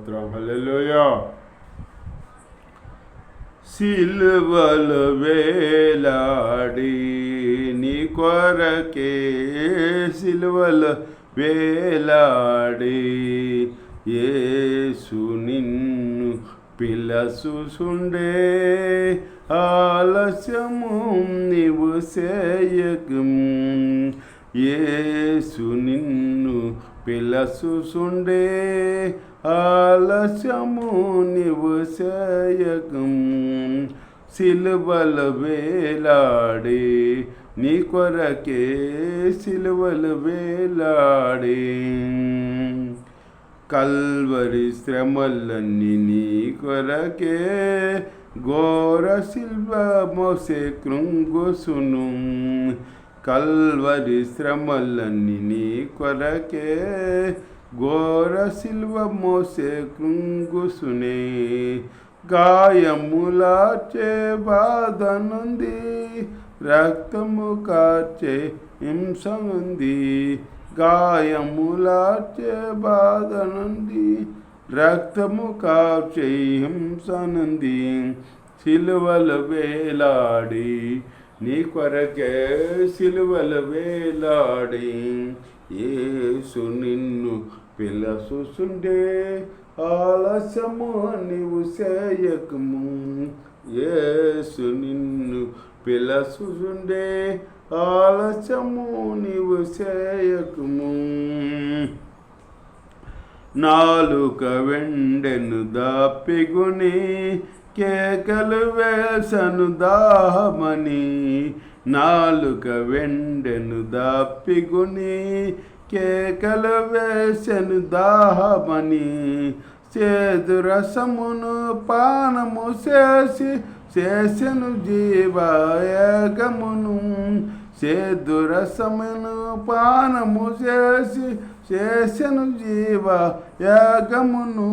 స్తోత్రం. హల్లెలూయా. సిలువలు వేలాడి నీ కొరకే సిలువలు వేలాడి యేసు నిన్ను పిలసుండే ఆలస్యము నీవు చేయకము. యేసు నిన్ను పిలసుండే ఆలస్యము నీవు చేయకము. సిలువలు వేలాడి నీ కొరకే సిలువలు వేలాడి కల్వరి శ్రమలన్నీ నీ కొరకే ఘోర శిల్వ మోసే కృంగుసును. కల్వరి శ్రమలన్నీ నీ కొరకే ఘోర శిల్వ మోసే కృంగుసునే. గాయములార్చే బాధ నుండి రక్తము కార్చే హింస నుండి. గాయములార్చే బాధ నుండి రక్తము కార్చే హింస నుండి. సిలువలు వేలాడి నీ కొరకే సిలువలు వేలాడి యేసు నిన్ను పిలసుండే ఆలస్యము నీవు చేయకము. యేసు నిన్ను పిలసుండే ఆలస్యము నీవు చేయకము. నాలుక వెండెను దాపిగుని కేకలు వేసను దాహమని. నాలుక వెండెను దాపిగుని కేకలు వేసను దాహమని. చేదు రసమును పానము చేసెను జీవాయగమును. చేదు రసమును పానము చేసెను జీవాయగమును.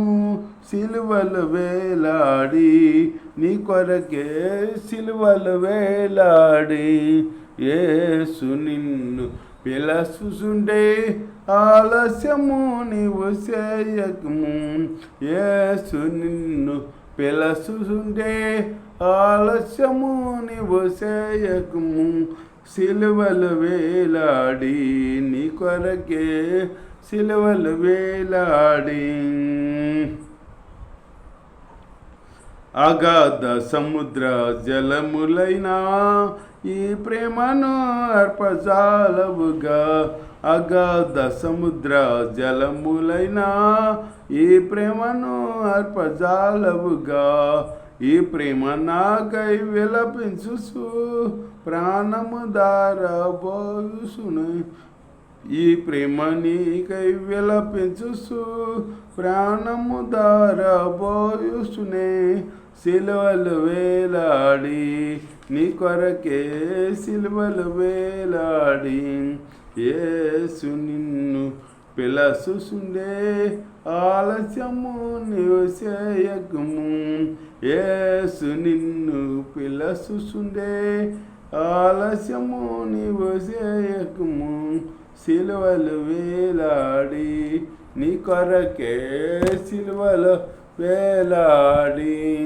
సిలువలు వేలాడి నీ కొరకే సిలువలు వేలాడి యేసు నిన్ను పిలసుండే ఆలస్యము నీవు చేయకము. యేసు నిన్ను పిలసుండే ఆలస్యము నీవు చేయకము. సిలువలు వేలాడి నీ కొరకే సిలువలు వేలాడి అగాధ సముద్ర జలములైనా ఈ ప్రేమను అర్పజాలవుగా. అగాధ సముద్ర జలములైనా ఈ ప్రేమను అర్పజాలవుగా. ఈ ప్రేమ నాకై విలపించు ప్రాణము దారబోయుసును. ఈ ప్రేమ నీకై విలపించు ప్రాణము దారబోయుసునే. సిలువలు వేలాడి నీ కొరకే సిలువలు వేలాడి యేసు నిన్ను పిలసుండే ఆలస్యము నీవు చేయకము. యేసు నిన్ను పిలసుండే ఆలస్యము నీవు చేయకము. సిలువలు వేలాడి నీ కొరకే సిలువలు వేలాడి